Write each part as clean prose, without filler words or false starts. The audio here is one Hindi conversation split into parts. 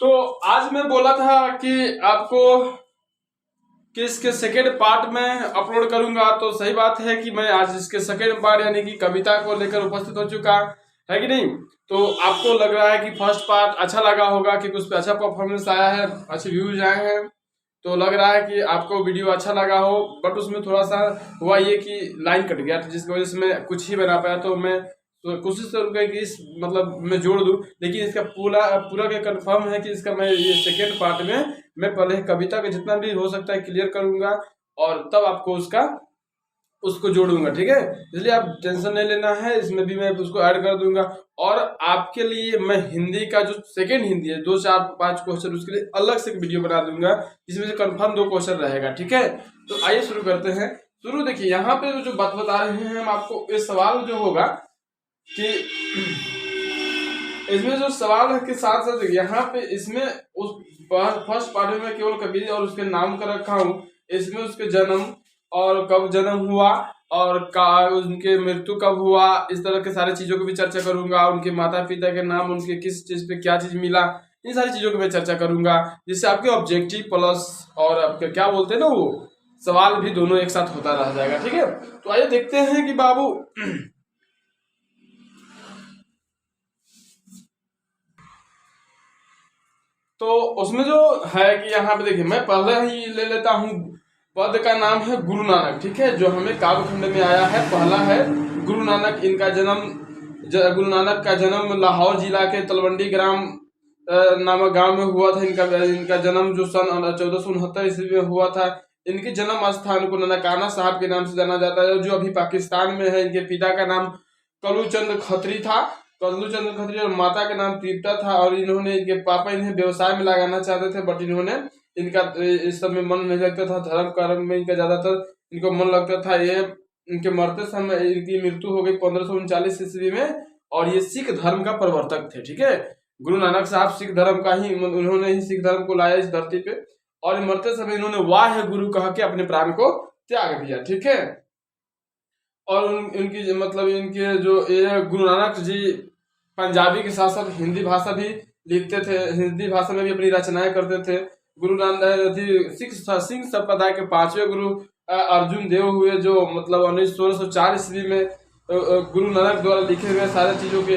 तो आज मैं बोला था कि आपको कि इसके सेकेंड पार्ट में अपलोड करूंगा, तो सही बात है कि मैं आज इसके सेकेंड पार्ट यानी कि कविता को लेकर उपस्थित हो चुका है कि नहीं। तो आपको लग रहा है कि फर्स्ट पार्ट अच्छा लगा होगा कि उस पर अच्छा परफॉर्मेंस आया है, अच्छे व्यूज आए हैं, तो लग रहा है कि आपको वीडियो अच्छा लगा हो। बट उसमें थोड़ा सा हुआ ये कि लाइन कट गया, तो जिसकी वजह से मैं कुछ ही बना पाया। तो मैं कोशिश करूंगा कि इस मतलब मैं जोड़ दूं, लेकिन इसका पूरा पूरा क्या कंफर्म है कि इसका मैं ये सेकेंड पार्ट में मैं पहले कविता का जितना भी हो सकता है क्लियर करूंगा और तब आपको उसको जोड़ूंगा, ठीक है। इसलिए आप टेंशन नहीं लेना है, इसमें भी मैं उसको ऐड कर दूंगा। और आपके लिए मैं हिंदी का जो सेकेंड हिंदी है 2 4 5 क्वेश्चन उसके लिए अलग से एक वीडियो बना दूंगा, जिसमें से कंफर्म 2 क्वेश्चन रहेगा, ठीक है। तो आइए शुरू करते हैं। शुरू देखिए, यहाँ पे जो बात बता रहे हैं हम आपको, इस सवाल जो होगा कि इसमें जो सवाल है के साथ साथ यहाँ पे इसमें उस फर्स्ट पार्ट में केवल कवि और उसके नाम का रखा हूँ। इसमें उसके जन्म और कब जन्म हुआ और उनके मृत्यु कब हुआ, इस तरह के सारे चीजों की भी चर्चा करूंगा। उनके माता पिता के नाम, उनके किस चीज पे क्या चीज मिला, इन सारी चीजों की मैं चर्चा करूंगा, जिससे आपके ऑब्जेक्टिव प्लस और आपके क्या बोलते हैं ना वो सवाल भी दोनों एक साथ होता रह जाएगा, ठीक है। तो आइए देखते हैं कि बाबू तो उसमें जो है कि यहाँ पे देखिए, मैं पहले ही ले लेता हूँ। पद का नाम है गुरु नानक, ठीक है, जो हमें काव्यखंड में आया है। पहला है गुरु नानक, इनका जन्म गुरु नानक का जन्म लाहौर जिला के तलवंडी ग्राम नामक गांव में हुआ था। इनका जन्म जो सन 1469 ईस्वी में हुआ था। इनके जन्म स्थान को ननकाना साहब के नाम से जाना जाता है, जो अभी पाकिस्तान में है। इनके पिता का नाम कलूचंद खत्री था, कल्लूचंद खत्री, और माता का नाम तृप्ता था। और इन्होंने, इनके पापा इन्हें व्यवसाय में लगाना चाहते थे, बट इन्होंने इनका इस सब में मन नहीं लगता था। धर्म कर्म में इनका ज्यादातर इनको मन लगता था। ये इनके मरते समय इनकी मृत्यु हो गई 1539 ईस्वी में, और ये सिख धर्म का प्रवर्तक थे, ठीक है। गुरु नानक साहब सिख धर्म का ही, उन्होंने ही सिख धर्म को लाया इस धरती पे, और मरते समय इन्होंने वाह गुरु कह के अपने प्राण को त्याग दिया, ठीक है। और इनकी मतलब इनके जो ये गुरु नानक जी पंजाबी के साथ साथ हिंदी भाषा भी लिखते थे, हिंदी भाषा में भी अपनी रचनाएं करते थे। गुरु नानक सिख संप्रदाय के 5वें गुरु अर्जुन देव हुए, जो मतलब 1604 ईस्वी में गुरु नानक द्वारा लिखे हुए सारे चीजों के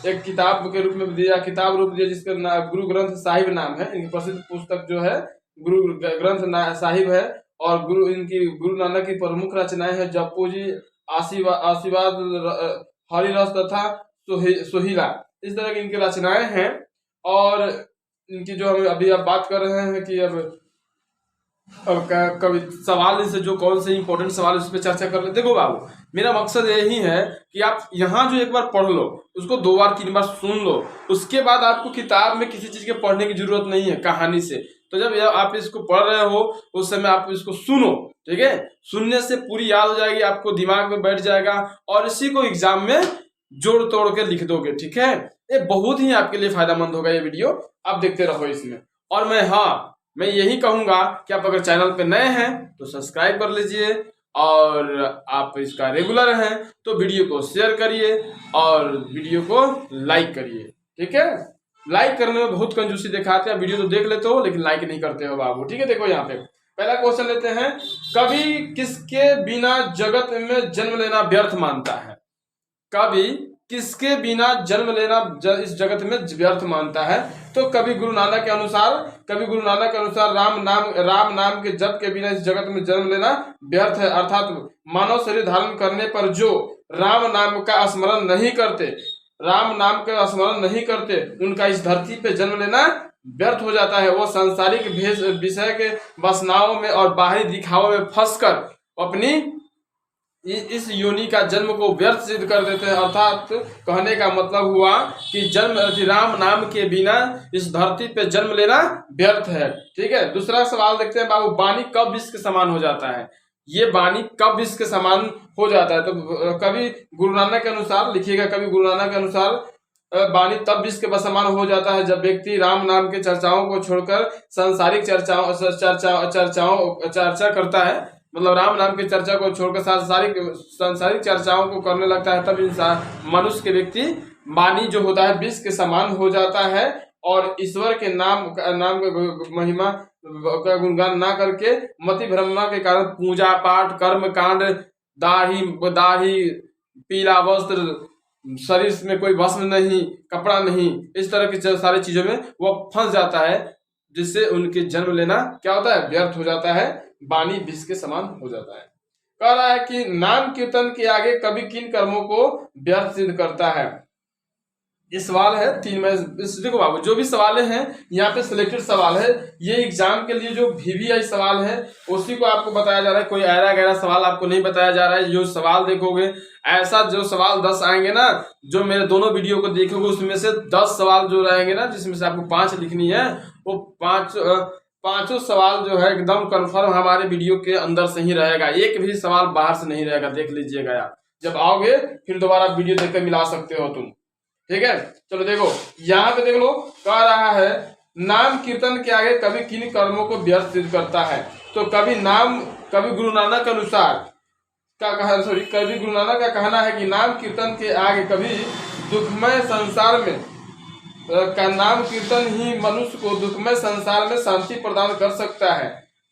एक किताब के रूप में दिया, किताब रूप दिया, जिसका गुरु ग्रंथ साहिब नाम है। इनकी प्रसिद्ध पुस्तक जो है गुरु ग्रंथ साहिब है। और गुरु नानक की प्रमुख रचनाएं है जप्पू जी, आशीर्वाद, हरिरस तथा सोहिला, इस तरह की इनकी रचनाएं हैं। और इनकी जो हम अभी आप बात कर रहे हैं कि अब कभी सवाल से जो कौन से इंपॉर्टेंट सवाल उस पर चर्चा कर लेते। देखो बाबू, मेरा मकसद यही है कि आप यहाँ जो एक बार पढ़ लो, उसको 2 बार 3 बार सुन लो, उसके बाद आपको किताब में किसी चीज के पढ़ने की जरूरत नहीं है कहानी से। तो जब आप इसको पढ़ रहे हो उस समय आप इसको सुनो, ठीक है। सुनने से पूरी याद हो जाएगी, आपको दिमाग में बैठ जाएगा, और इसी को एग्जाम में जोड़ तोड़ के लिख दोगे, ठीक है। ये बहुत ही आपके लिए फायदेमंद होगा ये वीडियो, आप देखते रहो इसमें। और मैं यही कहूंगा कि आप अगर चैनल पे नए हैं तो सब्सक्राइब कर लीजिए, और आप इसका रेगुलर हैं तो वीडियो को शेयर करिए और वीडियो को लाइक करिए, ठीक है। लाइक करने में बहुत कंजूसी दिखाते हैं, वीडियो तो देख लेते हो लेकिन लाइक नहीं करते हो बाबू, ठीक है। देखो यहाँ पे पहला क्वेश्चन लेते हैं, कवि किसके बिना जगत में जन्म लेना व्यर्थ मानता है? कवि किसके बिना जन्म लेना इस जगत में व्यर्थ मानता है? तो कवि गुरु नानक के अनुसार राम नाम के जप के बिना इस जगत में जन्म लेना व्यर्थ है। अर्थात मानव शरीर धारण करने पर जो राम नाम का स्मरण नहीं करते उनका इस धरती पे जन्म लेना व्यर्थ हो जाता है। वो सांसारिक विषय के वासनाओं में और बाहरी दिखावों में फंसकर अपनी इस योनि का जन्म को व्यर्थ सिद्ध कर देते हैं। अर्थात कहने का मतलब हुआ कि राम नाम के बिना इस धरती पे जन्म लेना व्यर्थ है, ठीक है। दूसरा सवाल देखते हैं बाबू, वाणी कब विष के समान हो जाता है? ये वाणी कब विष के समान हो जाता है? तो कवि गुरु नानक के अनुसार लिखिएगा, कवि गुरु नानक के अनुसार वाणी तब विष के समान हो जाता है जब व्यक्ति राम नाम के चर्चाओं को छोड़कर सांसारिक चर्चा करता है। मतलब राम नाम की चर्चा को छोड़कर सांसारिक चर्चाओं को करने लगता है, तब इंसान मनुष्य के व्यक्ति वाणी जो होता है विष के समान हो जाता है। और ईश्वर के नाम का महिमा का गुणगान ना करके मति भ्रमणा के कारण पूजा पाठ कर्म कांड, दाढ़ी, पीला वस्त्र, शरीर में कोई भस्म नहीं, कपड़ा नहीं, इस तरह की सारी चीजों में वो फंस जाता है, जिससे उनके जन्म लेना क्या होता है, व्यर्थ हो जाता है, वाणी विष के समान हो जाता है। कह रहा है कि नाम कीर्तन के आगे कभी किन कर्मों को व्यर्थ सिद्ध करता है। ये सवाल है 3 में। देखो बाबू, जो भी सवाल हैं यहाँ पे सिलेक्टेड सवाल है, ये एग्जाम के लिए जो VVI सवाल है उसी को आपको बताया जा रहा है, कोई ऐरा गैरा सवाल आपको नहीं बताया जा रहा है। जो सवाल देखोगे, ऐसा जो सवाल 10 आएंगे ना, जो मेरे दोनों वीडियो को देखोगे उसमें से 10 सवाल जो रहेंगे ना, जिसमें से आपको 5 लिखनी है, वो पांचों सवाल जो है एकदम कंफर्म हमारे वीडियो के अंदर से ही रहेगा, एक भी सवाल बाहर से नहीं रहेगा। देख लीजिएगा आप, जब आओगे फिर दोबारा वीडियो देखकर मिला सकते हो तुम, ठीक है। चलो देखो, यहाँ पे देख लो, कह रहा है नाम कीर्तन के आगे कभी किन कर्मों को व्यर्थ सिद्ध करता है। तो कभी गुरु नानक के अनुसार कभी गुरु नानक का कहना है कि नाम कीर्तन के आगे कभी दुखमय संसार में का नाम कीर्तन ही मनुष्य को दुखमय संसार में शांति प्रदान कर सकता है।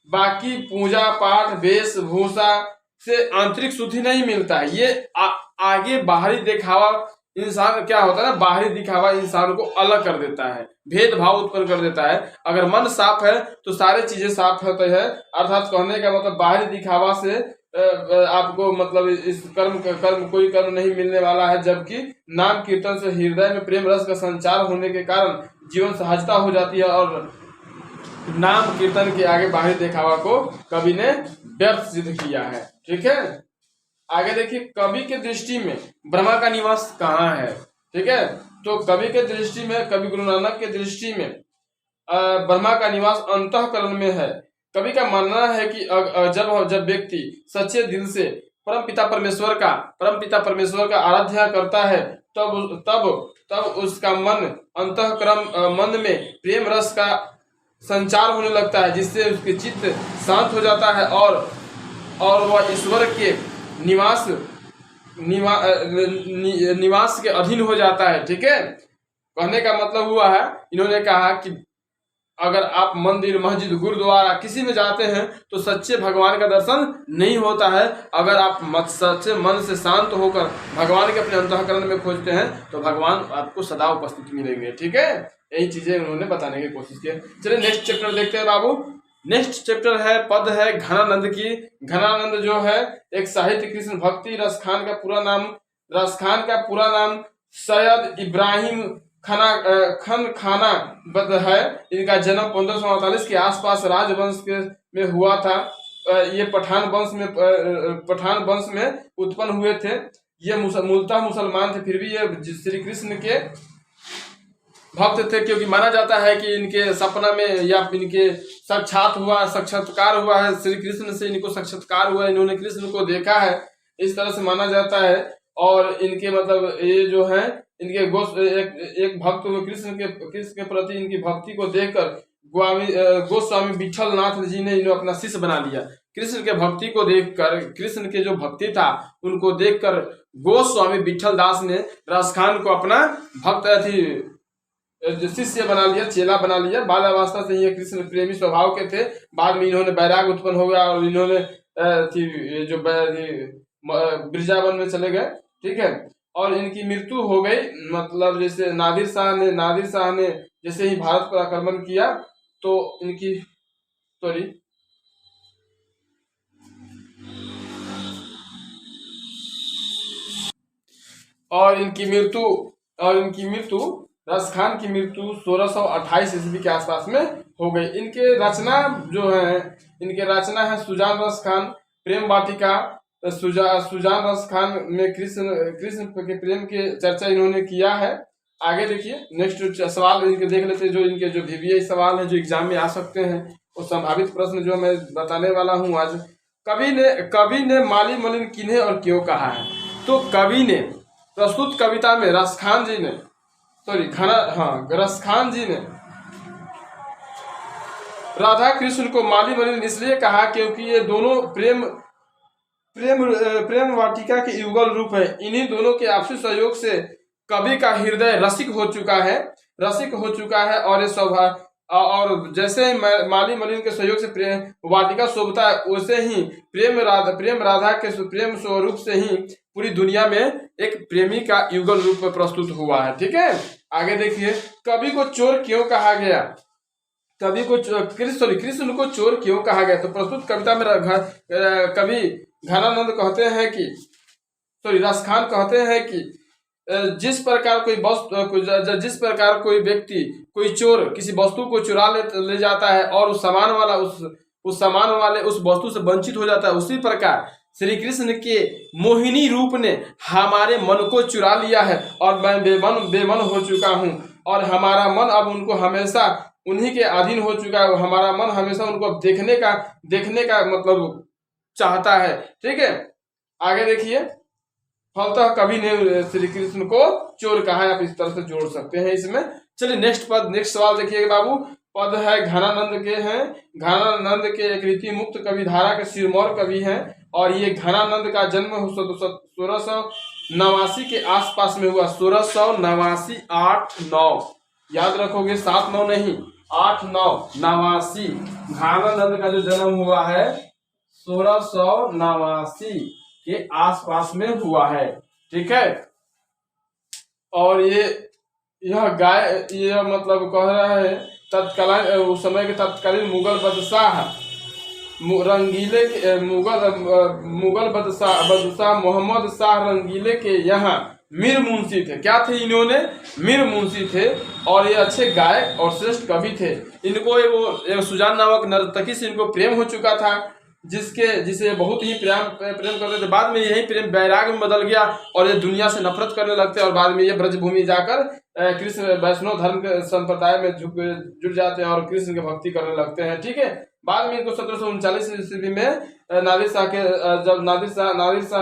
बाकी पूजा पाठ वेशभूषा से आंतरिक शुद्धि नहीं मिलता है। ये आगे बाहरी दिखावा इंसान क्या होता है ना, बाहरी दिखावा इंसान को अलग कर देता है, भेदभाव उत्पन्न कर देता है। अगर मन साफ है तो सारी चीजें साफ होते हैं। अर्थात कहने का मतलब बाहरी दिखावा से आपको मतलब इस कोई कर्म नहीं मिलने वाला है, जबकि नाम कीर्तन से हृदय में प्रेम रस का संचार होने के कारण जीवन सहजता हो जाती है और नाम कीर्तन के आगे बाहरी दिखावा को कवि ने व्यर्थ सिद्ध किया है। ठीक है, आगे देखिए, कवि के दृष्टि में ब्रह्मा का निवास कहाँ है। ठीक है, तो कवि के दृष्टि में, कवि गुरु नानक के दृष्टि में ब्रह्मा का निवास अंतःकरण में है। कवि का मानना है कि जब व्यक्ति सच्चे दिल से परम पिता परमेश्वर का आराधना करता है, तब उसका मन में प्रेम रस का संचार होने लगता है, जिससे उसके चित्त शांत हो जाता है और वह ईश्वर के निवास के अधीन हो जाता है। ठीक है, कहने का मतलब हुआ है, इन्होंने कहा कि अगर आप मंदिर, मस्जिद, गुरुद्वारा किसी में जाते हैं तो सच्चे भगवान का दर्शन नहीं होता है। अगर आप सच्चे मन से शांत होकर भगवान के अपने अंतःकरण में खोजते हैं तो भगवान आपको सदा उपस्थित मिलेंगे। ठीक है, यही चीजें उन्होंने बताने की कोशिश की। चलिए नेक्स्ट चैप्टर देखते हैं बाबू। नेक्स्ट चैप्टर है पद है घनानंद की। घनानंद जो है एक साहित्य कृष्ण भक्ति रसखान का पूरा नाम सैयद इब्राहिम खाना है। इनका जन्म 1548 के आसपास राजवंश में हुआ था। ये पठान वंश में उत्पन्न हुए थे। ये मूलतः मुसलमान थे, फिर भी ये श्री कृष्ण के भक्त थे, क्योंकि माना जाता है कि इनके सपना में या इनके साक्षात्कार हुआ है, श्री कृष्ण से इनको साक्षात्कार हुआ, इन्होंने कृष्ण को देखा है, इस तरह से माना जाता है। और इनके मतलब ये जो है इनके एक भक्त हुए कृष्ण के प्रति इनकी भक्ति को देखकर गोस्वामी विठल नाथ जी ने इन्हें अपना शिष्य बना लिया। कृष्ण के भक्ति को देखकर, कृष्ण के जो भक्ति था उनको देखकर गोस्वामी विठल दास ने रसखान को अपना शिष्य बना लिया, चेला बना लिया। बाल्यावस्था से ये कृष्ण प्रेमी स्वभाव के थे। बाद में इन्होंने वैराग उत्पन्न हो गया और इन्होंने जो वृंदावन में चले गए। ठीक है, और इनकी मृत्यु हो गई, मतलब जैसे नादिर शाह ने जैसे ही भारत पर आक्रमण किया तो इनकी मृत्यु रसखान की मृत्यु 1628 ईस्वी के आसपास में हो गई। इनके रचना है सुजान रसखान, प्रेम वाटिका। सुजान रसखान में कृष्ण के प्रेम के चर्चा इन्होंने किया है। आगे देखिए, नेक्स्ट सवाल इनके देख लेते हैं, जो इनके जो VVI सवाल है जो एग्जाम में आ सकते हैं, वो संभावित प्रश्न जो मैं बताने वाला हूँ आज। कवि ने माली मलिन किन्हें और क्यों कहा है। तो कवि ने प्रस्तुत कविता में रसखान जी ने राधा कृष्ण को माली मलिन इसलिए कहा क्योंकि ये दोनों प्रेम वाटिका के युगल रूप है। इन्हीं दोनों के आपसी सहयोग से कवि का हृदय रसिक हो चुका है। रसिक हो चुका है और ये स्वभाव और जैसे ही माली मलिन के सहयोग से प्रेम वाटिका शोभता है, वैसे ही प्रेम राधा के प्रेम स्वरूप से ही पूरी दुनिया में एक प्रेमी का युगल रूप में प्रस्तुत हुआ है। ठीक है, आगे देखिए, कवि को चोर क्यों कहा गया? कवि को कृष्ण को चोर क्यों कहा गया? तो प्रस्तुत कविता में कवि घनानंद कहते हैं कि रसखान कहते हैं कि जिस प्रकार कोई व्यक्ति कोई चोर किसी वस्तु को चुरा ले जाता है और उस सामान वाले उस वस्तु से वंचित हो जाता है, उसी प्रकार श्री कृष्ण के मोहिनी रूप ने हमारे मन को चुरा लिया है और मैं बेमन हो चुका हूँ और हमारा मन अब उनको हमेशा उन्हीं के अधीन हो चुका है। हमारा मन हमेशा उनको देखने का मतलब चाहता है। ठीक है, आगे देखिए, फलतः कवि ने श्री कृष्ण को चोर कहा है, आप इस तरह से जोड़ सकते हैं इसमें। चलिए नेक्स्ट सवाल देखिए बाबू, पद है घनानंद के हैं। घनानंद के एक रीति मुक्त कवि धारा के सिरमौर कवि हैं और ये घनानंद का जन्म 1689 के आसपास में हुआ। 1689 8-9 याद रखोगे, 7-9 नहीं, 8-9 घनानंद का जो जन्म हुआ है 1689 के आसपास में हुआ है। ठीक है, और यह मतलब कह रहा है तत्कालीन उस समय के तत्कालीन मुगल बादशाह मोहम्मद शाह रंगीले के यहाँ मीर मुंशी थे। क्या थे इन्होंने? मीर मुंशी थे और ये अच्छे गायक और श्रेष्ठ कवि थे। इनको एक सुजान नामक नर्तकी से इनको प्रेम हो चुका था, जिसे बहुत ही प्रेम करते थे। बाद में यही प्रेम वैराग में बदल गया और ये दुनिया से नफरत करने लगते और बाद में ये ब्रजभूमि जाकर कृष्ण वैष्णव धर्म के संप्रदाय में जुड़ जाते हैं और कृष्ण की भक्ति करने लगते हैं। ठीक है, बाद में इनको 1739 ईस्वी में नादिर शाह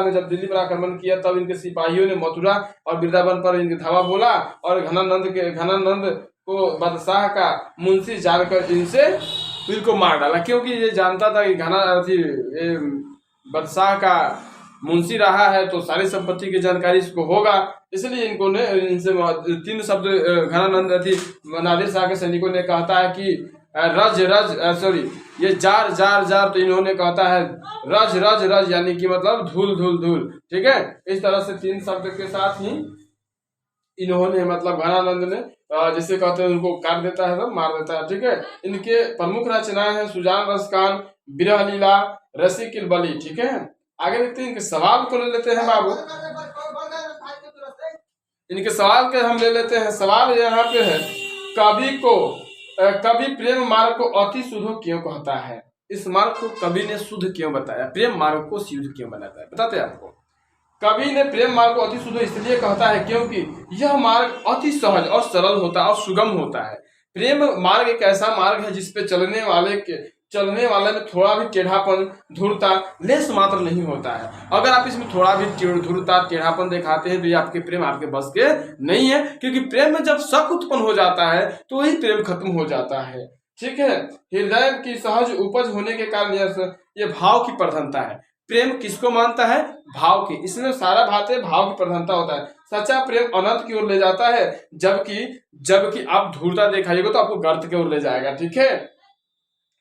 ने जब दिल्ली पर आक्रमण किया तब इनके सिपाहियों ने मथुरा और वृंदावन पर इनके धावा बोला और घनानंद को बादशाह का मुंशी जानकर इनको मार डाला, क्योंकि ये जानता था कि बादशाह का मुंशी रहा है तो सारी संपत्ति की जानकारी इसको होगा, इसलिए इनसे 3 शब्द घनानंद नादिर शाह के सैनिकों ने कहता है कि ये जार जार जार, तो इन्होंने कहता है रज रज रज, यानी कि मतलब धूल धूल धूल। ठीक है, इस तरह से 3 शब्द के साथ ही इन्होंने मतलब घनानंद ने जिसे कहते हैं उनको काट देता है, तो मार देता है। ठीक है, इनके प्रमुख रचनाएं हैं सुजान रसखान, विरह लीला, रसिक बली। ठीक है, आगे देखते हैं, इनके सवाल को ले लेते हैं बाबू। इनके सवाल के हम ले लेते हैं। सवाल यहाँ पे है, कवि प्रेम मार्ग को अति शुद्ध क्यों कहता है? इस मार्ग को कवि ने शुद्ध क्यों बताया? प्रेम मार्ग को शुद्ध क्यों बनाता है? बताते हैं आपको। कवि ने प्रेम मार्ग को अति शुद्ध इसलिए कहता है क्योंकि यह मार्ग अति सहज और सरल होता है और सुगम होता है। प्रेम मार्ग एक ऐसा मार्ग है जिसपे चलने वाले में थोड़ा भी टेढ़ापन, धूर्ता लेस मात्र नहीं होता है। अगर आप इसमें थोड़ा भी धूर्ता, टेढ़ापन दिखाते हैं तो ये आपके प्रेम आपके बस के नहीं है, क्योंकि प्रेम में जब शक उत्पन्न हो जाता है तो वही प्रेम खत्म हो जाता है। ठीक है, हृदय की सहज उपज होने के कारण ये भाव की प्रधानता है। प्रेम किसको मानता है? भाव की। इसमें सारा बातें भाव की प्रधानता होता है। सच्चा प्रेम अनंत की ओर ले जाता है, जबकि आप धूर्ता दिखाइएगा तो आपको गर्त की ओर ले जाएगा। ठीक है,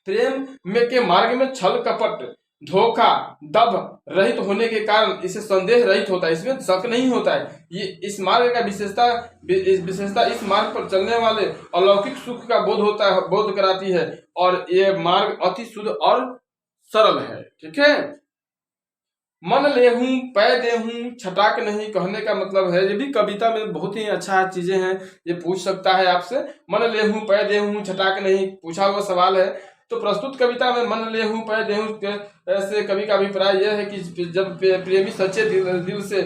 प्रेम के मार्ग में छल कपट, धोखा, दभ रहित होने के कारण इसे संदेह रहित होता है, इसमें शक नहीं होता है। ये इस मार्ग का विशेषता इस मार्ग पर चलने वाले अलौकिक सुख का बोध कराती है और ये मार्ग अति शुद्ध और सरल है। ठीक है, मन लेहूं पै देहूं छटाक नहीं कहने का मतलब है, ये भी कविता में बहुत ही अच्छा चीजें हैं, ये पूछ सकता है आपसे। मन लेहूं पै देहूं छटाक नहीं पूछा हुआ सवाल है। तो प्रस्तुत कविता में मन लेहूं पै देहूं से कवि का अभिप्राय यह है कि जब प्रेमी सच्चे दिल से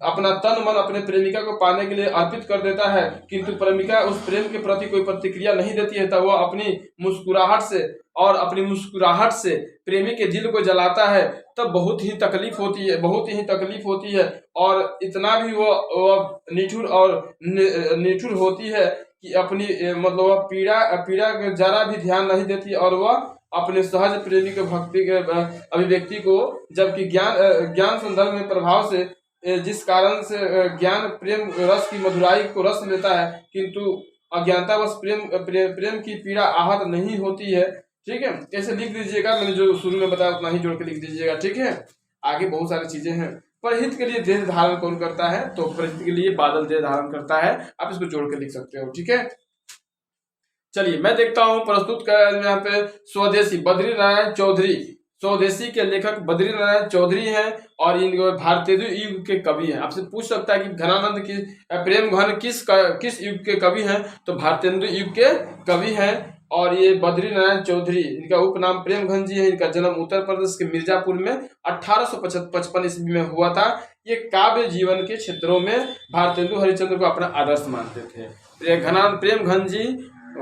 अपना तन मन अपने प्रेमिका को पाने के लिए अर्पित कर देता है, किंतु प्रेमिका उस प्रेम के प्रति कोई प्रतिक्रिया नहीं देती है, तब वह अपनी मुस्कुराहट से प्रेमी के दिल को जलाता है, तब बहुत ही तकलीफ होती है और इतना भी वो निठुर होती है कि अपनी मतलब पीड़ा के जरा भी ध्यान नहीं देती और वह अपने सहज प्रेमी के भक्ति के अभिव्यक्ति को, जबकि ज्ञान संदर्भ में प्रभाव से जिस कारण से ज्ञान प्रेम रस की मधुराई को रस लेता है, किंतु अज्ञानतावश प्रेम की पीड़ा आहत नहीं होती है। ठीक है, ऐसे लिख दीजिएगा, मैंने जो शुरू में बताया उतना ही जोड़ के लिख दीजिएगा। ठीक है, आगे बहुत सारी चीजें हैं। परहित के लिए देह धारण कौन करता है, तो परहित के लिए बादल देह धारण करता है, आप इसको जोड़ के लिख सकते हो। ठीक है, चलिए मैं देखता हूं प्रस्तुत कर यहाँ पे स्वदेशी बद्री नारायण चौधरी, स्वदेशी के लेखक बद्री नारायण चौधरी हैं और इन भारतेंदु युग के कवि हैं। आपसे पूछ सकता है कि घनानंद की प्रेम घन किस युग के कवि हैं, तो भारतेंदु युग के कवि हैं। और ये बद्री नारायण चौधरी, इनका उपनाम प्रेम घन जी है। इनका जन्म उत्तर प्रदेश के मिर्जापुर में 1855 ईस्वी में हुआ था। ये काव्य जीवन के क्षेत्रों में भारतेंदु हरिश्चंद्र को अपना आदर्श मानते थे।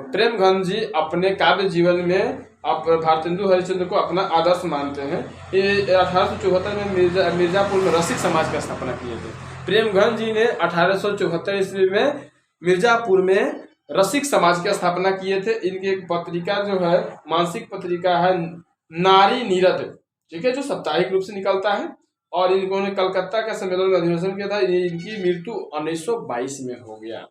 प्रेम घन जी अपने काव्य जीवन में आप भारतेंदु हरिश्चंद्र को अपना आदर्श मानते हैं। ये 1874 में मिर्जापुर में रसिक समाज की स्थापना किए थे। प्रेमघन जी ने 1874 ईस्वी में मिर्जापुर में रसिक समाज की स्थापना किए थे। इनकी एक पत्रिका जो है, मानसिक पत्रिका है नारी नीरद, ठीक है, जो साप्ताहिक रूप से निकलता है। और इन्होंने कलकत्ता के सम्मेलन में अधिवेशन किया था। इनकी मृत्यु 1922 में हो गया।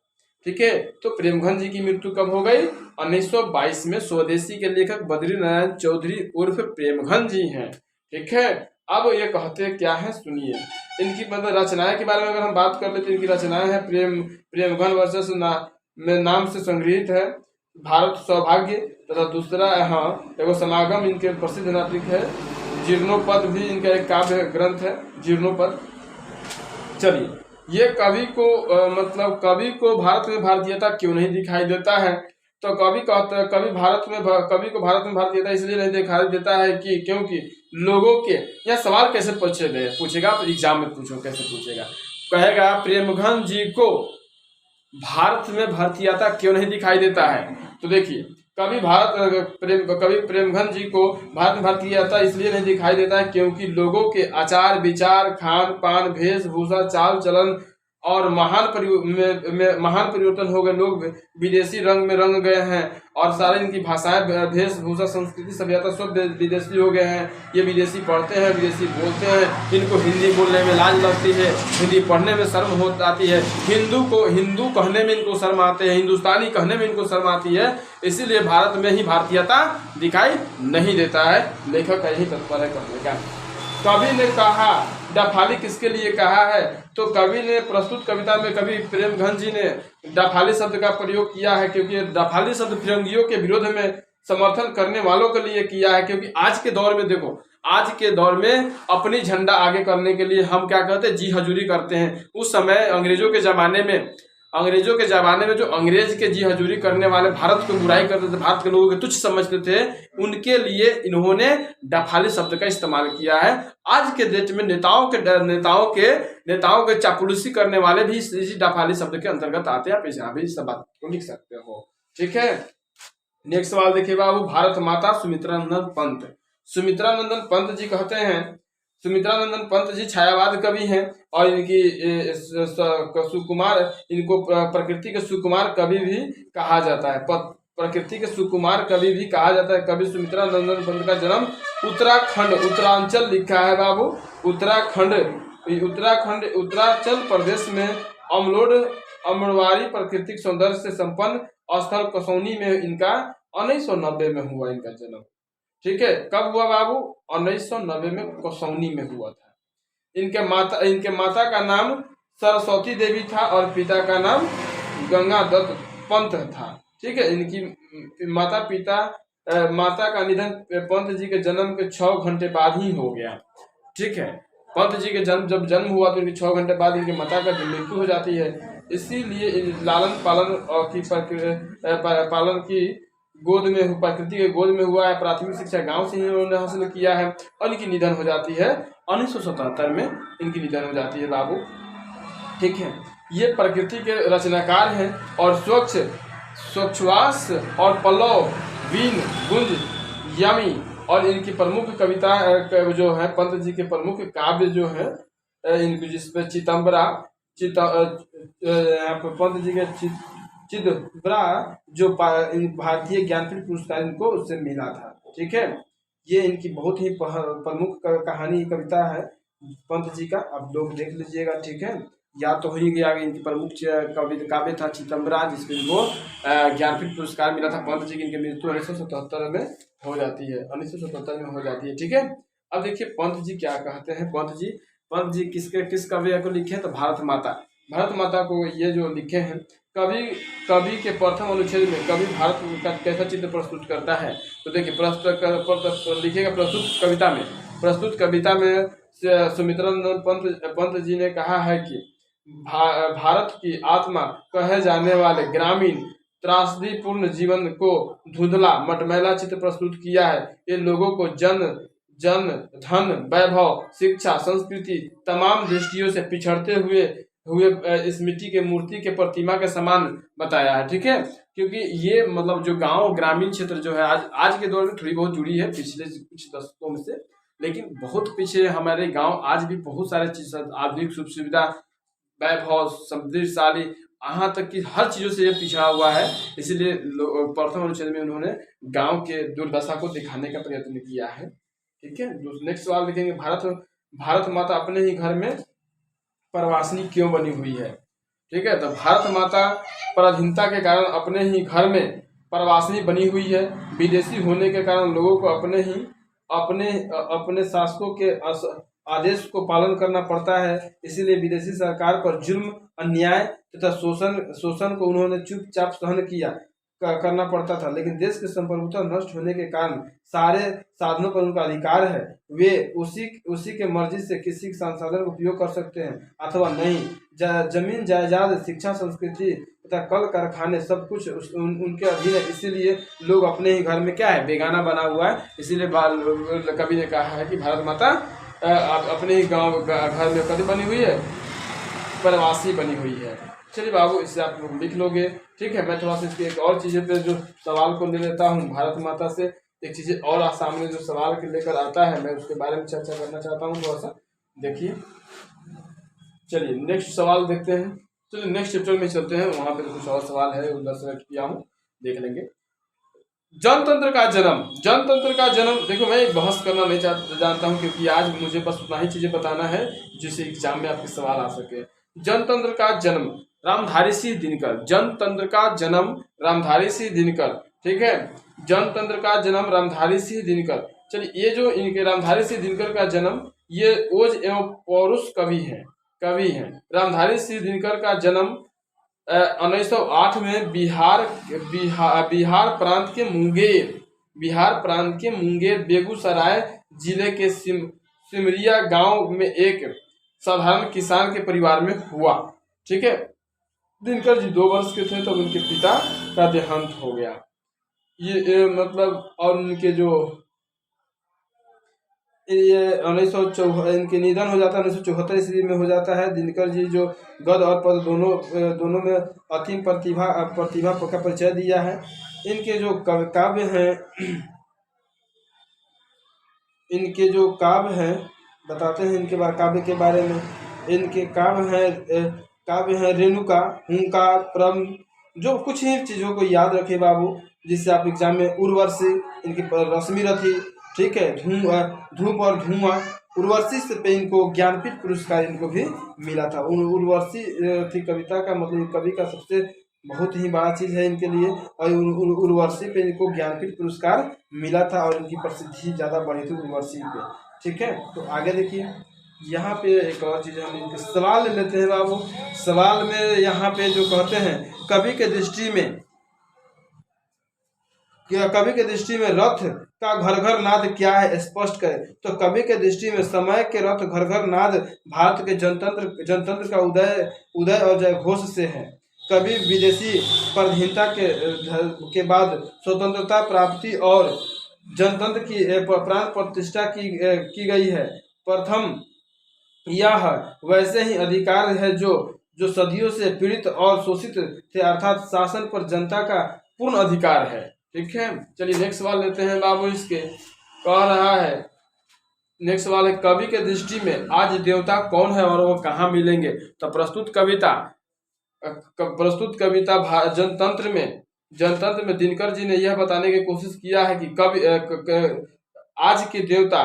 ठीक है, तो प्रेमघन जी की मृत्यु कब हो गई, 1922 में। स्वदेशी के लेखक बद्री नारायण चौधरी उर्फ प्रेमघन जी हैं। ठीक है, अब ये कहते क्या है सुनिए। इनकी मतलब रचनाएं के बारे में अगर हम बात कर लेते, इनकी रचनाएं हैं प्रेमघन वर्सेस नाम से संग्रहित है भारत सौभाग्य, तथा दूसरा एगो समागम इनके प्रसिद्ध नाटक है। जीर्णोपद भी इनका एक काव्य ग्रंथ है, जीर्णोपद। चलिए, ये कवि को भारत में भारतीयता क्यों नहीं दिखाई देता है, तो कवि कहते हैं कवि को भारत में भारतीयता इसलिए नहीं दिखाई देता है कि क्योंकि लोगों के, यह सवाल कैसे पूछेगा तो एग्जाम में पूछो कैसे पूछेगा, कहेगा प्रेमघन जी को भारत में भारतीयता क्यों नहीं दिखाई देता है। तो देखिए, कवि प्रेमघन जी को भारत में भारतीयता इसलिए नहीं दिखाई देता है क्योंकि लोगों के आचार विचार, खान पान, वेशभूषा, चाल चलन और महान परिवर्तन हो गए। लोग विदेशी रंग में रंग गए हैं और सारे इनकी भाषाएं, वेशभूषा, संस्कृति, सभ्यता सब विदेशी हो गए हैं। ये विदेशी पढ़ते हैं, विदेशी बोलते हैं, इनको हिंदी बोलने में लाज लगती है, हिंदी पढ़ने में शर्म हो आती है, हिंदू कहने में इनको शर्म आते हैं, हिंदुस्तानी कहने में इनको शर्म आती है। इसीलिए भारत में ही भारतीयता दिखाई नहीं देता है। लेखक यही तत्पर है करने का। कवि ने कहा, डफाली किसके लिए कहा है, तो कवि ने प्रस्तुत कविता में कवि प्रेमघन जी ने डफाली शब्द का प्रयोग किया है क्योंकि डफाली शब्द फिरंगियों के विरोध में समर्थन करने वालों के लिए किया है। क्योंकि आज के दौर में देखो, आज के दौर में अपनी झंडा आगे करने के लिए हम क्या करते हैं, जी हजूरी करते हैं। उस समय अंग्रेजों के जमाने में जो अंग्रेज के जी हजूरी करने वाले भारत को बुराई करते थे, भारत के लोगों को तुच्छ समझते थे, उनके लिए इन्होंने डफाली शब्द का इस्तेमाल किया है। आज के डेट में नेताओं के चापलूसी करने वाले भी इसी डफाली शब्द के अंतर्गत आते हैं। आप यहाँ भी इस बात को लिख सकते हो। ठीक है, नेक्स्ट सवाल देखिए बाबू, भारत माता सुमित्रानंदन पंत। सुमित्रानंदन पंत जी कहते हैं, सुमित्रानंदन पंत जी छायावाद कवि हैं और इनकी सुकुमार, इनको प्रकृति के सुकुमार कवि भी कहा जाता है। प्रकृति के सुकुमार कवि भी कहा जाता है। कवि सुमित्रानंदन पंत का जन्म उत्तरांचल लिखा है बाबू, उत्तरांचल प्रदेश में अमरवाड़ी प्राकृतिक सौंदर्य से संपन्न स्थल कसौनी में इनका 1990 में हुआ इनका जन्म। ठीक है, कब हुआ बाबू, 1990 में कसौनी में हुआ था। इनके माता का नाम सरस्वती देवी था और पिता का नाम गंगादत्त पंत था। ठीक है, इनकी माता का निधन पंत जी के जन्म के 6 घंटे बाद ही हो गया। ठीक है, पंत जी के जब जन्म हुआ तो इनके 6 घंटे बाद इनकी माता का मृत्यु हो जाती है। इसीलिए लालन पालन की गोद में, प्रकृति के गोद में हुआ है। प्राथमिक शिक्षा गांव से ही उन्होंने हासिल किया है और इनकी निधन हो जाती है 1977 में इनकी निधन हो जाती है बाबू। ठीक है, ये प्रकृति के रचनाकार हैं और स्वच्छवास और पल्लव, बीन, गुंज, यमी और इनकी प्रमुख कविता जो है, पंत जी के प्रमुख काव्य जो है इनकी, जिसमें चिदंबरा, पंत जी के चिदंबरा जो भारतीय ज्ञानपीठ पुरस्कार इनको उससे मिला था। ठीक है, ये इनकी बहुत ही प्रमुख कहानी कविता है पंत जी का, आप लोग देख लीजिएगा। ठीक है, याद तो हो ही गया। इनकी प्रमुख कवि काव्य था चितम्बरा, जिसमें इनको ज्ञानपीठ पुरस्कार मिला था। पंत जी की इनकी मृत्यु 1977 में हो जाती है, 1977 में हो जाती है। ठीक है, अब देखिए पंत जी क्या कहते हैं। पंत जी किस काव्य को लिखे, तो भारत माता। भारत माता को ये जो लिखे हैं, कवि के प्रथम अनुच्छेद में कवि भारत का कैसा चित्र प्रस्तुत करता है, तो देखिए लिखेगा प्रस्तुत कविता में सुमित्रा पंत जी ने कहा है कि भारत की आत्मा कहे जाने वाले ग्रामीण त्रासदीपूर्ण जीवन को धुंधला मटमैला चित्र प्रस्तुत किया है। ये लोगों को जन धन वैभव शिक्षा संस्कृति तमाम दृष्टियों से पिछड़ते हुए इस मिट्टी के मूर्ति के प्रतिमा के समान बताया है। ठीक है, क्योंकि ये मतलब जो गांव ग्रामीण क्षेत्र जो है आज के दौर में थोड़ी बहुत जुड़ी है पिछले कुछ दशकों में से, लेकिन बहुत पीछे हमारे गांव आज भी बहुत सारे चीज आधुनिक सुख सुविधा वैभव समृद्धशाली यहाँ तक कि हर चीजों से ये पिछड़ा हुआ है। इसीलिए प्रथम अनुच्छेद में उन्होंने गांव के दुर्दशा को दिखाने का प्रयत्न किया है। ठीक है, नेक्स्ट सवाल देखेंगे, भारत माता अपने ही घर में परवासिनी क्यों बनी हुई है। ठीक है, तो भारत माता पराधीनता के कारण अपने ही घर में परवासिनी बनी हुई है। विदेशी होने के कारण लोगों को अपने शासकों के आदेश को पालन करना पड़ता है। इसीलिए विदेशी सरकार पर जुल्म अन्याय तथा शोषण को उन्होंने चुपचाप सहन करना पड़ता था। लेकिन देश की संप्रभुता नष्ट होने के कारण सारे साधनों पर उनका अधिकार है। वे उसी के मर्जी से किसी संसाधन का उपयोग कर सकते हैं अथवा नहीं। जमीन जायदाद शिक्षा संस्कृति तथा कल कारखाने सब कुछ उनके अधीन है। इसीलिए लोग अपने ही घर में क्या है, बेगाना बना हुआ है। इसीलिए कवि ने कहा है कि भारत माता अपने ही घर में कभी बनी हुई है, प्रवासी बनी हुई है। चलिए बाबू, इससे आप लोग लिख लोगे। ठीक है, मैं थोड़ा सा इसकी एक और चीज़ें पे जो सवाल को ले लेता हूँ भारत माता से। एक चीज़ें और सामने जो सवाल के लेकर आता है, मैं उसके बारे में चर्चा करना चाहता हूँ थोड़ा सा। देखिए, चलिए नेक्स्ट सवाल देखते हैं। चलिए नेक्स्ट चैप्टर में चलते हैं, वहाँ पे कुछ और सवाल है उधर सेलेक्ट किया हूँ, देख लेंगे। जनतंत्र का जन्म देखो, मैं बहस करना नहीं जानता हूँ, क्योंकि आज मुझे बस उतना ही चीजें बताना है जिससे एग्जाम में आपके सवाल आ सके। जनतंत्र का जन्म रामधारी सिंह दिनकर। जनतंत्र का जन्म रामधारी सिंह दिनकर। ठीक है, जनतंत्र का जन्म रामधारी सिंह दिनकर। चलिए, ये जो इनके रामधारी सिंह दिनकर का जन्म, ये ओज एवं पौरुष कवि हैं। रामधारी सिंह दिनकर का जन्म 1908 में बिहार प्रांत के मुंगेर बेगूसराय जिले के सिमरिया गांव में एक साधारण किसान के परिवार में हुआ। ठीक है, दिनकर जी 2 वर्ष के थे तब उनके पिता का देहांत हो गया। ये मतलब, और उनके जो ये 1904 इनके निधन हो जाता है 1974 ईस्वी में हो जाता है। दिनकर जी जो गद और पद दोनों में असीम प्रतिभा का परिचय दिया है। इनके जो काव्य हैं, बताते हैं इनके काव्य के बारे में। इनके काव्य हैं रेणुका, हुंकार, प्रम, जो कुछ ही चीज़ों को याद रखे बाबू, जिससे आप एग्जाम में उर्वशी, इनकी रश्मि रथी। ठीक है, धूप और धुआं, उर्वशी से पे इनको ज्ञानपीठ पुरस्कार इनको भी मिला था। उर्वशी थी कविता का मतलब कवि का सबसे बहुत ही बड़ा चीज़ है इनके लिए, और उर्वशी पे इनको ज्ञानपीठ पुरस्कार मिला था और इनकी प्रसिद्धि ज़्यादा बढ़ी थी उर्वशी पे। ठीक है, तो आगे देखिए, यहाँ पे एक और चीज़ हम इनके सवाल ले लेते हैं बाबू। सवाल में यहाँ पे जो कहते हैं, कवि के दृष्टि में रथ का घर घर नाद क्या है, स्पष्ट करें। तो कवि के दृष्टि में समय के रथ घर घर नाद भारत के जनतंत्र का उदय और जय घोष से है। कवि विदेशी पराधीनता के बाद स्वतंत्रता प्राप्ति और जनतंत्र की प्राण प्रतिष्ठा की गई है। प्रथम यह वैसे ही अधिकार है जो सदियों से पीड़ित और शोषित थे, अर्थात शासन पर जनता का पूर्ण अधिकार है। ठीक है, चलिए नेक्स्ट सवाल लेते हैं बाबू। इसके कह रहा है, नेक्स्ट सवाल है, कवि के दृष्टि में आज देवता कौन है और वो कहाँ मिलेंगे। तो प्रस्तुत कविता जनतंत्र में दिनकर जी ने यह बताने की कोशिश किया है कि आज के देवता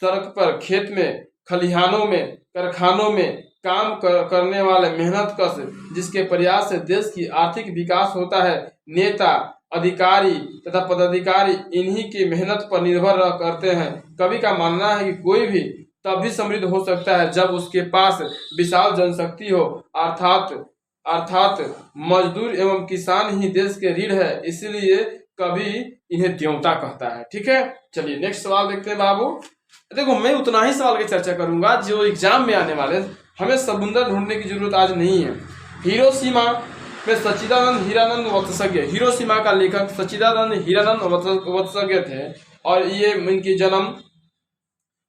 सड़क पर, खेत में, खलिहानों में, कारखानों में, करने वाले मेहनत कश जिसके प्रयास से देश की आर्थिक विकास होता है। नेता, अधिकारी तथा पदाधिकारी इन्हीं की मेहनत पर निर्भर करते हैं। कवि का मानना है कि कोई भी तब भी समृद्ध हो सकता है जब उसके पास विशाल जनशक्ति हो, अर्थात मजदूर एवं किसान ही देश के रीढ़ है, इसलिए कवि इन्हें देवता कहता है। ठीक है, चलिए नेक्स्ट सवाल देखते हैं बाबू। देखो, मैं उतना ही सवाल की चर्चा करूंगा जो एग्जाम में आने वाले, हमें समुद्र ढूंढने की जरूरत आज नहीं है। हिरोशिमा में सच्चिदानंद हीरानंद वत्सज्ञ, हिरोशिमा का लेखक सच्चिदानंद हीरानंद वत्सज्ञ थे और ये इनकी जन्म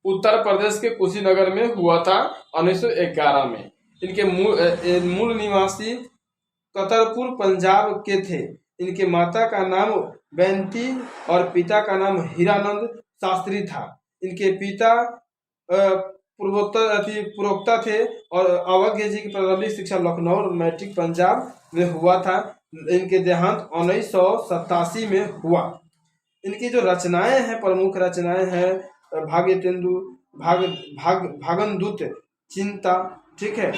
उत्तर प्रदेश के कुशीनगर में हुआ था 1911 में। इनके मूल निवासी कतरपुर पंजाब के थे। इनके माता का नाम बेंती और पिता का नाम हीरानंद शास्त्री था। इनके पिता पूर्वोक्ता थे और अवज्ञ जी की प्रारंभिक शिक्षा लखनऊ मैट्रिक पंजाब में हुआ था। इनके देहांत 1987 में हुआ। इनकी जो रचनाएं हैं, प्रमुख रचनाएं हैं भाग्यतेंदु, भागनदूत, चिंता। ठीक है,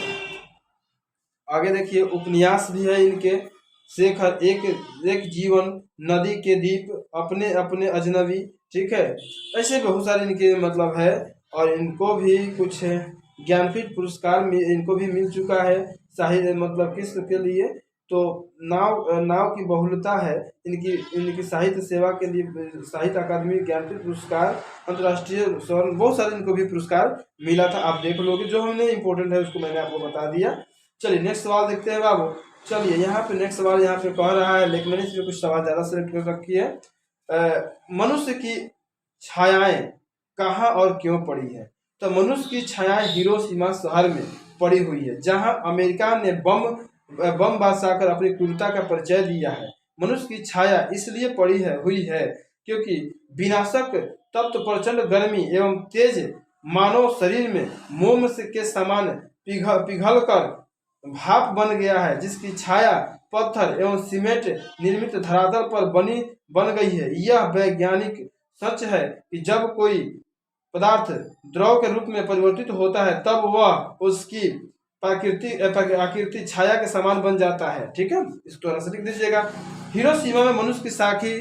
आगे देखिए उपन्यास भी है इनके, शेखर, एक जीवन, नदी के दीप, अपने अपने अजनबी। ठीक है, ऐसे बहुत सारे इनके मतलब है। और इनको भी कुछ ज्ञानपीठ पुरस्कार इनको भी मिल चुका है। साहित्य मतलब किस के लिए, तो नाव की बहुलता है इनकी साहित्य सेवा के लिए साहित्य अकादमी ज्ञानपीठ पुरस्कार, अंतर्राष्ट्रीय स्वर्ण, बहुत सारे इनको भी पुरस्कार मिला था। आप देख लोगे, जो हमने इम्पोर्टेंट है उसको मैंने आपको बता दिया। चलिए नेक्स्ट सवाल देखते हैं बाबू। चलिए यहाँ पे नेक्स्ट सवाल यहाँ पे कह रहा है, लेकिन मैंने इसमें कुछ सवाल ज़्यादा सेलेक्ट कर रखी है। मनुष्य की छायाएं कहाँ और क्यों पड़ी है? तो मनुष्य की छायाएं हिरोशिमा शहर में पड़ी हुई है, जहां अमेरिका ने बम बरसाकर अपनी क्रूरता का परिचय दिया है। मनुष्य की छाया इसलिए हुई है क्योंकि विनाशक तप्त प्रचंड गर्मी एवं तेज मानव शरीर में मोम के समान पिघल कर भाप बन गया है, जिसकी छाया पत्थर एवं सीमेंट निर्मित धरातल पर बन गई है। यह वैज्ञानिक सच है कि जब कोई पदार्थ द्रव के रूप में परिवर्तित होता है तब वह उसकी आकृति छाया के समान बन जाता है। ठीक है, इस तरह से लिख दीजिएगा। हिरोशिमा में मनुष्य की साखी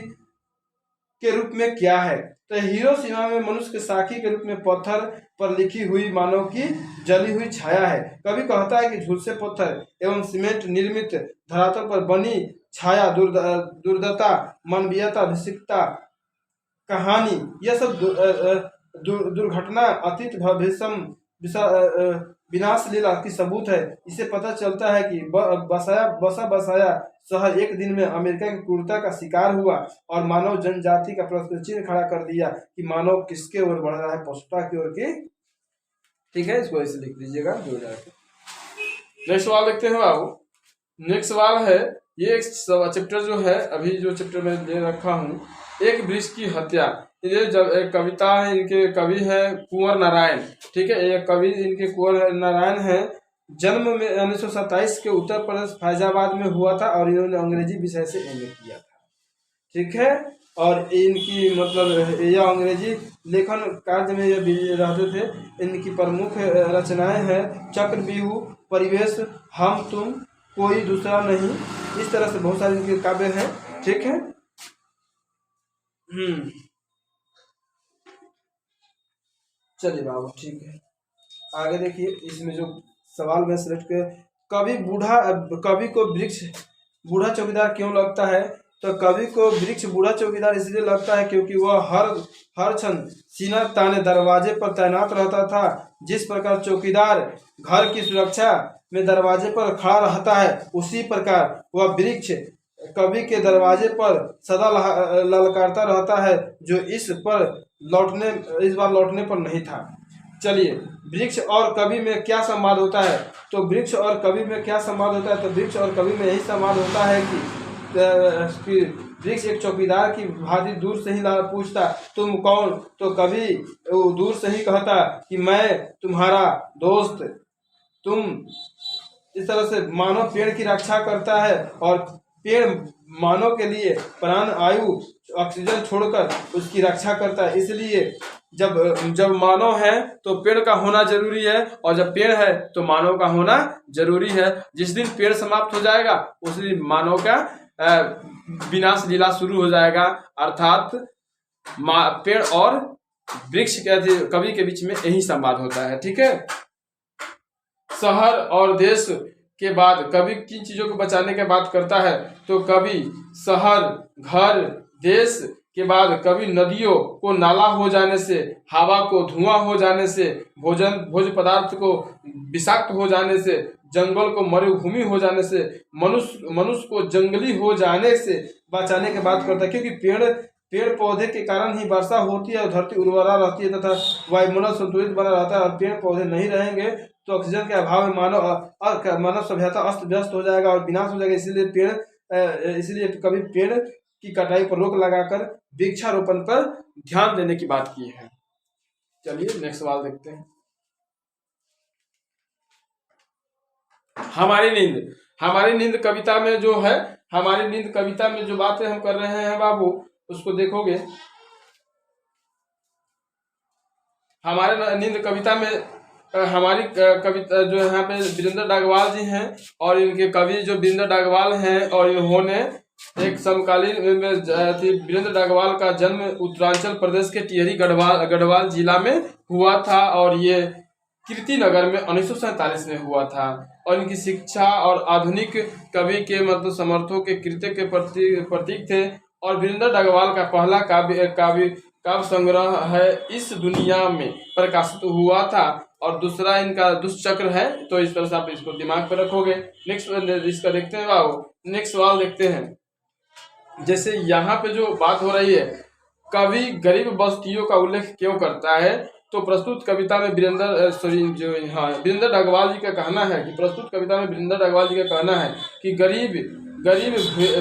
के रूप में क्या है? तो हिरोशिमा में मनुष्य के साखी के रूप में पत्थर पर लिखी हुई मानव की जली हुई छाया है। कवि कहता है कि झुलसे पत्थर एवं सीमेंट निर्मित धरातल पर बनी छाया दुर्दता, मानवीयता, भिषिकता, कहानी, यह सब दुर्घटना, अतीत, भविष्य, विनाश लीला की सबूत है। इससे पता चलता है कि बसा बसाया शहर एक दिन में अमेरिका की क्रूरता का शिकार हुआ और मानव जनजाति का प्रश्न चिन्ह खड़ा कर दिया कि मानव किसके ओर बढ़ रहा है, पशुता की ओर की। ठीक है, इसको ऐसे लिख दीजिएगा। नेक्स्ट सवाल देखते हैं बाबू। नेक्स्ट सवाल है, ये एक चैप्टर जो है, अभी जो चैप्टर मैं ले रखा हूँ, एक वृक्ष की हत्या। ये जब एक कविता है, इनके कवि है कुंवर नारायण। ठीक है, एक कवि इनके कुंवर नारायण है। जन्म में 1927 के उत्तर प्रदेश फैजाबाद में हुआ था और इन्होंने अंग्रेजी विषय से एमए किया था। ठीक है, और इनकी मतलब यह अंग्रेजी लेखन कार्य में ये रहते थे। इनकी प्रमुख रचनाएं हैं चक्रव्यूह, परिवेश, हम तुम, कोई दूसरा नहीं, इस तरह से बहुत सारे इनके काव्य हैं। ठीक है, चलिए बाबू, ठीक है, आगे देखिए। इसमें जो सवाल मैं सिलेक्ट किया, कवि को वृक्ष बूढ़ा चौकीदार क्यों लगता है? तो कवि को वृक्ष बूढ़ा चौकीदार इसलिए लगता है क्योंकि वह हर क्षण सीना ताने दरवाजे पर तैनात रहता था। जिस प्रकार चौकीदार घर की सुरक्षा में दरवाजे पर खड़ा रहता है, उसी प्रकार वह वृक्ष कवि के दरवाजे पर सदा ललकारता रहता है, जो इस बार लौटने पर नहीं था। चलिए, वृक्ष और कवि में क्या संवाद होता है? तो वृक्ष और कवि में क्या संवाद होता है? तो वृक्ष और कवि में यही संवाद होता है कि वृक्ष एक चौकीदार की भांति दूर से ही पूछता, तुम कौन? तो कवि दूर से ही कहता कि मैं तुम्हारा दोस्त। तुम, इस तरह से मानव पेड़ की रक्षा करता है और पेड़ मानव के लिए प्राण आयु ऑक्सीजन छोड़कर उसकी रक्षा करता है। इसलिए जब मानव है तो पेड़ का होना जरूरी है, और जब पेड़ है तो मानव का होना जरूरी है। जिस दिन पेड़ समाप्त हो जाएगा उस दिन मानव का विनाश लीला शुरू हो जाएगा। अर्थात पेड़ और वृक्ष के कवि के बीच में यही संवाद होता है। ठीक है। शहर और देश के बाद कवि किन चीजों को बचाने की बात करता है, तो कवि शहर, घर, देश के बाद कवि नदियों को नाला हो जाने से, हवा को धुआं हो जाने से, भोज्य पदार्थ को विषाक्त हो जाने से, जंगल को मरुभूमि हो जाने से, मनुष्य को जंगली हो जाने से बचाने की बात करता है। क्योंकि पेड़ पौधे के कारण ही वर्षा होती है और धरती उर्वरा रहती है तथा वायुमंडल संतुलित बना रहता है। और पेड़ पौधे नहीं रहेंगे तो ऑक्सीजन के अभाव में मानव सभ्यता अस्त व्यस्त हो जाएगा और विनाश हो जाएगा। इसलिए कभी पेड़ की कटाई पर रोक लगाकर वृक्षारोपण पर ध्यान देने की बात की है। चलिए नेक्स्ट सवाल देखते हैं। हमारी नींद कविता में जो है, हमारी नींद कविता में जो बातें हम कर रहे हैं बाबू, उसको देखोगे। हमारे नींद कविता में हमारी कविता जो यहाँ पे वीरेंद्र डागवाल जी हैं, और इनके कवि जो वीरेंद्र डागवाल हैं, और इन्होंने एक समकालीन में वीरेंद्र डागवाल का जन्म उत्तरांचल प्रदेश के टिहरी गढ़वाल जिला में हुआ था, और ये कीर्ति नगर में 1947 में हुआ था। और इनकी शिक्षा और आधुनिक कवि के मतलब समर्थों के कृत्य के प्रतीक थे। और वीरेंद्र डागवाल का पहला काव्य संग्रह है इस दुनिया में प्रकाशित हुआ था, और दूसरा इनका दुष्चक्र है। तो इस तरह से आप इसको दिमाग पर रखोगे। नेक्स्ट इसका देखते हैं बाबू, नेक्स्ट सवाल देखते हैं। जैसे यहाँ पे जो बात हो रही है, कवि गरीब बस्तियों का उल्लेख क्यों करता है, तो प्रस्तुत कविता में वीरेंद्र डागवाल जी का कहना है कि प्रस्तुत कविता में वीरेंद्र डागवाल जी का कहना है कि गरीब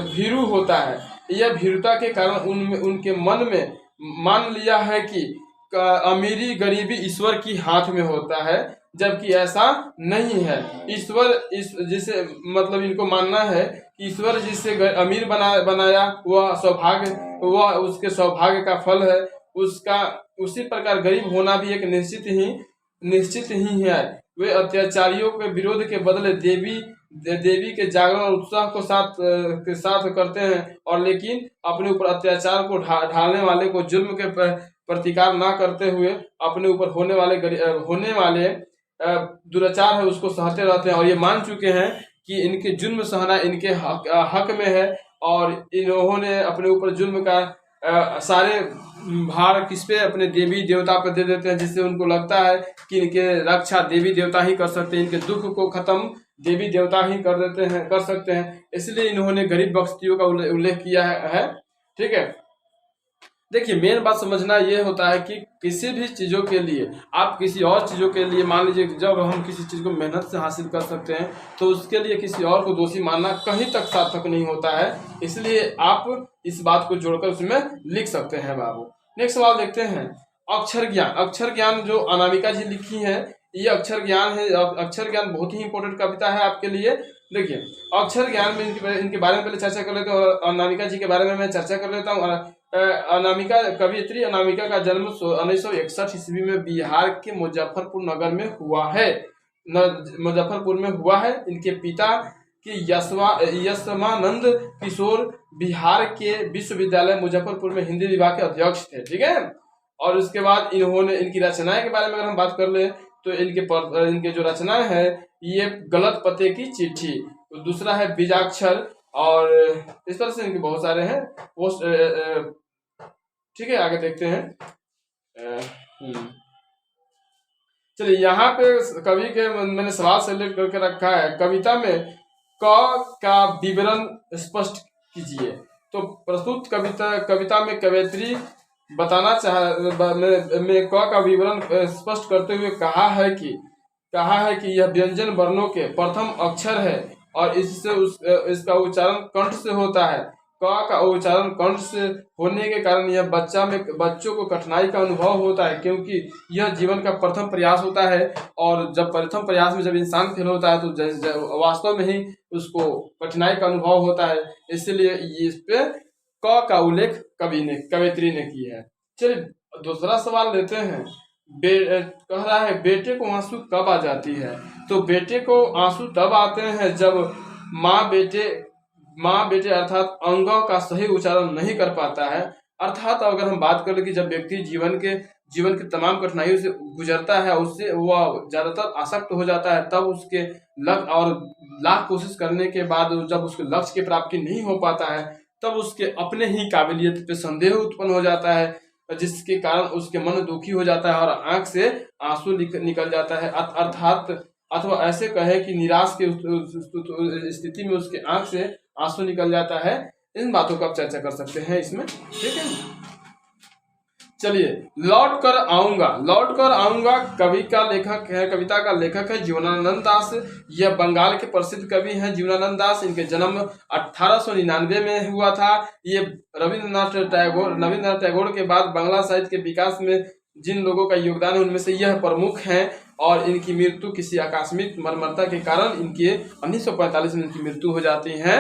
भीरू होता है। यह भीरुता के कारण उनके मन में मान लिया है कि अमीरी गरीबी ईश्वर की हाथ में होता है, जबकि ऐसा नहीं है। जिसे मतलब इनको मानना है कि ईश्वर जिसे अमीर बनाया वह उसके सौभाग्य का फल है। उसी प्रकार गरीब होना भी एक निश्चित ही है। वे अत्याचारियों के विरोध के बदले देवी के जागरण और उत्साह के साथ करते हैं, और लेकिन अपने ऊपर अत्याचार को ढालने वाले को जुल्म के प्रतिकार ना करते हुए अपने ऊपर होने वाले दुराचार है उसको सहते रहते हैं। और ये मान चुके हैं कि इनके जुल्म सहना इनके हक में है, और इन्होंने अपने ऊपर जुल्म का सारे भार किस पे, अपने देवी देवता पर दे देते हैं, जिससे उनको लगता है कि इनके रक्षा देवी देवता ही कर सकते हैं, इनके दुख को खत्म देवी देवता ही कर सकते हैं। इसलिए इन्होंने गरीब बस्तियों का उल्लेख किया है। ठीक है। देखिए मेन बात समझना ये होता है कि किसी भी चीज़ों के लिए, आप किसी और चीज़ों के लिए, मान लीजिए जब हम किसी चीज़ को मेहनत से हासिल कर सकते हैं तो उसके लिए किसी और को दोषी मानना कहीं तक सार्थक नहीं होता है। इसलिए आप इस बात को जोड़कर उसमें लिख सकते हैं बाबू। नेक्स्ट सवाल देखते हैं। अक्षर ज्ञान जो अनामिका जी लिखी है, ये अक्षर ज्ञान है। अक्षर ज्ञान बहुत ही इंपॉर्टेंट कविता है आपके लिए। देखिए अक्षर ज्ञान में इनके बारे में पहले चर्चा कर लेते हैं, और अनामिका जी के बारे में मैं चर्चा कर लेता हूँ। कवियत्री अनामिका का जन्म 1961 ईस्वी में बिहार के मुजफ्फरपुर नगर में हुआ है। मुजफ्फरपुर में हुआ है। इनके पिता की यशमानंद किशोर बिहार के विश्वविद्यालय मुजफ्फरपुर में हिंदी विभाग के अध्यक्ष थे। ठीक है। और उसके बाद इनकी रचनाएं के बारे में अगर हम बात कर ले तो इनके जो रचनाएं है, ये गलत पते की चिट्ठी, दूसरा है बीजाक्षर, और इस तरह से इनके बहुत सारे हैं वो। ठीक है, आगे देखते हैं। चलिए यहाँ पे कवि के मैंने सवाल सेलेक्ट करके रखा है, कविता में क का विवरण स्पष्ट कीजिए। तो प्रस्तुत कविता में कवयित्री बताना में क का विवरण स्पष्ट करते हुए कहा है कि यह व्यंजन वर्णों के प्रथम अक्षर है और इसका उच्चारण कंठ से होता है। क का उच्चारण कंठ से होने के कारण यह बच्चों को कठिनाई का अनुभव होता है, क्योंकि यह जीवन का प्रथम प्रयास होता है। और जब प्रथम प्रयास में जब इंसान फेल होता है तो वास्तव में ही उसको कठिनाई का अनुभव होता है। इसलिए इस पे क का उल्लेख कवयित्री ने किया है। चलिए दूसरा सवाल लेते हैं। कह रहा है बेटे को आंसू कब आ जाती है? तो बेटे को आंसू तब आते हैं जब माँ बेटे अर्थात अंगों का सही उच्चारण नहीं कर पाता है। अर्थात अगर हम बात करें कि जब व्यक्ति जीवन के तमाम कठिनाइयों से गुजरता है, उससे वह ज्यादातर आसक्त हो जाता है, तब उसके लक्ष्य और लाख कोशिश करने के बाद जब उसके लक्ष्य की प्राप्ति नहीं हो पाता है, तब उसके अपने ही काबिलियत पे संदेह उत्पन्न हो जाता है, जिसके कारण उसके मन दुखी हो जाता है और आंख से आंसू निकल जाता है। अर्थात अथवा ऐसे कहे कि निराश की स्थिति में उसके आंख से आंसू निकल जाता है। इन बातों को आप चर्चा कर सकते हैं इसमें, ठीक है। चलिए लौट कर आऊंगा कविता का लेखक है जीवनानंद दास। यह बंगाल के प्रसिद्ध कवि हैं जीवनानंद दास। इनके जन्म 1899 में हुआ था। ये रविन्द्रनाथ टैगोर के बाद बांग्ला साहित्य के विकास में जिन लोगों का योगदान है उनमें से यह प्रमुख हैं। और इनकी मृत्यु किसी आकस्मिक मरमरता के कारण इनके 1945 में इनकी मृत्यु हो जाती है।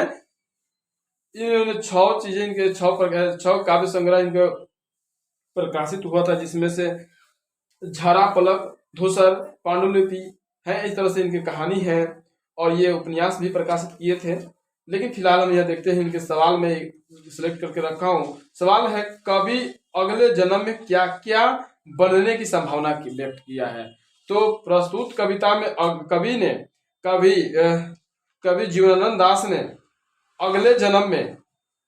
इन्होंने 6 काव्य संग्रह इनके प्रकाशित हुआ था, जिसमें से झरा पलक, धूसर, पांडुलिपि है। इस तरह से इनकी कहानी है और ये उपन्यास भी प्रकाशित किए थे। लेकिन फिलहाल हम यह देखते हैं इनके सवाल में सिलेक्ट करके रखा हूँ। सवाल है कवि अगले जन्म में क्या क्या बनने की संभावना व्यक्त किया है? तो प्रस्तुत कविता में कवि जीवनानंद दास ने अगले जन्म में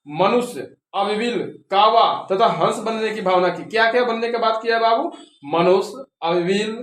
मनुष्य, अविविल, कावा तथा हंस बनने की भावना की। क्या क्या बनने की बात किया बाबू? मनुष्य, अविविल,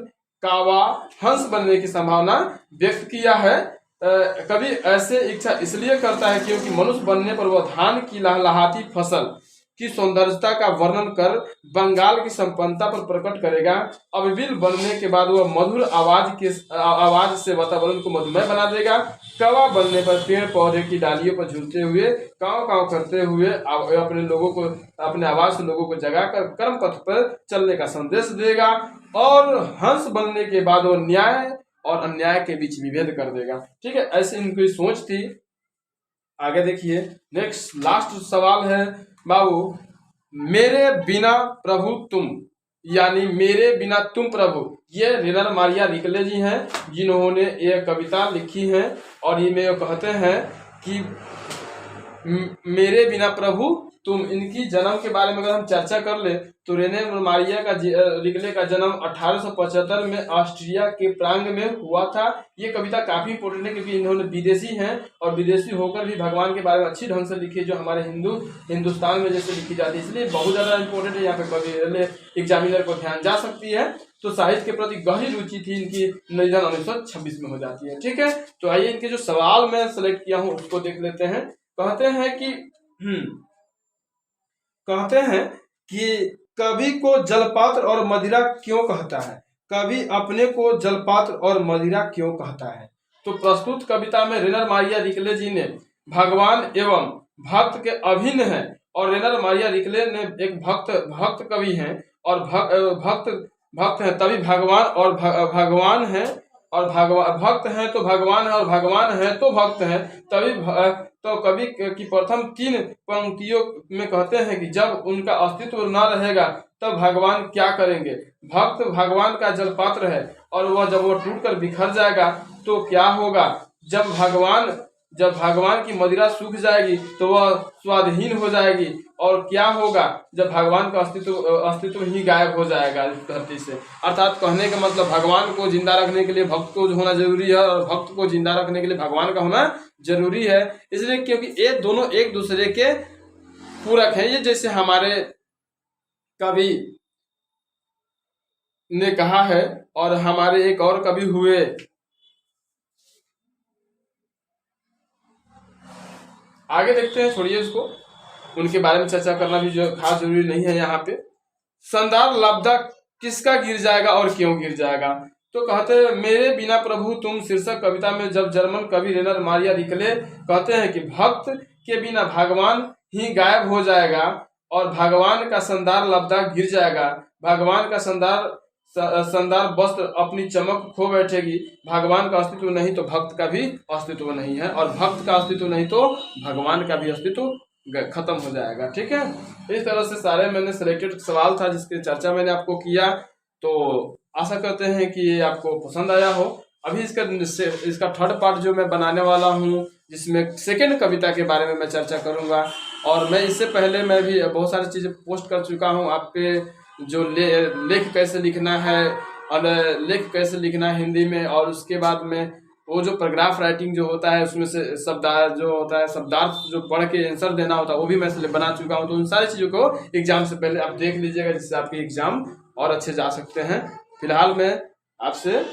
कावा, हंस बनने की संभावना व्यक्त किया है। कवि ऐसे इच्छा इसलिए करता है क्योंकि मनुष्य बनने पर वह धान की लहलहाती फसल की सौंदर्यता का वर्णन कर बंगाल की संपन्नता पर प्रकट करेगा। अविविल बनने के बाद वह मधुर आवाज से वातावरण को मधुमय बना देगा। कौवा बनने पर पेड़ पौधे की डालियों पर झूलते हुए काव काव करते हुए अपने आवाज से लोगों को जगाकर कर्म पथ पर चलने का संदेश देगा। और हंस बनने के बाद वो न्याय और अन्याय के बीच विभेद कर देगा। ठीक है, ऐसी इनकी सोच थी। आगे देखिए, नेक्स्ट लास्ट सवाल है बाबू, मेरे बिना प्रभु तुम, यानी मेरे बिना तुम प्रभु। ये रेनर मारिया रिकले जी हैं जिन्होंने ये कविता लिखी है और इनमें ये कहते हैं कि मेरे बिना प्रभु तुम। इनकी जन्म के बारे में अगर हम चर्चा कर ले तो रेने मारिया रिकले का जन्म 1875 में ऑस्ट्रिया के प्रांग में हुआ था। ये कविता काफी इंपॉर्टेंट है क्योंकि इन्होंने विदेशी हैं और विदेशी होकर भी भगवान के बारे में अच्छी ढंग से लिखी है, जो हमारे हिंदुस्तान में जैसे लिखी जाती है, इसलिए बहुत ज्यादा इंपॉर्टेंट है। यहाँ पे कवि एग्जामिनर को ध्यान जा सकती है। तो साहित्य के प्रति गहरी रुचि थी इनकी, निधन 1926 में हो जाती है। ठीक है, तो आइए इनके जो सवाल मैं सेलेक्ट किया हूँ उसको देख लेते हैं। कहते हैं कि कवि को जलपात्र और मदिरा क्यों कहता है? कवि अपने को जलपात्र और मदिरा क्यों कहता है? तो प्रस्तुत कविता में रेनर मारिया रिकले जी ने भगवान एवं भक्त के अभिन्न है। और रेनर मारिया रिकले ने एक भक्त कवि हैं और भक्त है तभी भगवान, और भगवान है और भक्त हैं तो भगवान है, और भगवान है तो भक्त है तभी। तो कवि की प्रथम 3 पंक्तियों में कहते हैं कि जब उनका अस्तित्व न रहेगा तब भगवान क्या करेंगे। भक्त भगवान का जलपात्र है और जब वो टूटकर बिखर जाएगा तो क्या होगा। जब भगवान की मदिरा सूख जाएगी तो वह स्वादहीन हो जाएगी। और क्या होगा जब भगवान का अस्तित्व ही गायब हो जाएगा इस धरती से। अर्थात कहने का मतलब भगवान को जिंदा रखने के लिए भक्त को होना जरूरी है और भक्त को जिंदा रखने के लिए भगवान का होना जरूरी है। इसलिए क्योंकि ये दोनों एक दूसरे के पूरक हैं। ये जैसे हमारे कवि ने कहा है और हमारे एक और कवि हुए आगे देखते हैं, छोड़िए इसको, उनके बारे में चर्चा करना भी जो खास जरूरी नहीं है। यहाँ पे संदार लब्धा किसका गिर जाएगा और क्यों गिर जाएगा? तो कहते हैं मेरे बिना प्रभु तुम शीर्षक कविता में जब जर्मन कवि रेनर मारिया रिकले कहते हैं कि भक्त के बिना भगवान ही गायब हो जाएगा और भगवान का शानदार लब्धा गिर जाएगा। भगवान का शानदार वस्त्र अपनी चमक खो बैठेगी। भगवान का अस्तित्व नहीं तो भक्त का भी अस्तित्व नहीं है, और भक्त का अस्तित्व नहीं तो भगवान का भी अस्तित्व खत्म हो जाएगा। ठीक है, इस तरह से सारे मैंने सिलेक्टेड सवाल था जिसकी चर्चा मैंने आपको किया। तो आशा करते हैं कि ये आपको पसंद आया हो। अभी इसका थर्ड पार्ट जो मैं बनाने वाला हूँ, जिसमें सेकेंड कविता के बारे में मैं चर्चा करूँगा। और मैं इससे पहले मैं भी बहुत सारी चीज़ें पोस्ट कर चुका हूँ आप पे, जो लेख कैसे लिखना है और लेख कैसे लिखना है हिंदी में, और उसके बाद में वो जो पैराग्राफ राइटिंग जो होता है उसमें से शब्दार्थ जो होता है, शब्दार्थ जो पढ़ के आंसर देना होता है, वो भी मैं बना चुका हूँ। तो उन सारी चीज़ों को एग्जाम से पहले आप देख लीजिएगा, जिससे आपके एग्जाम और अच्छे जा सकते हैं। फिलहाल मैं आपसे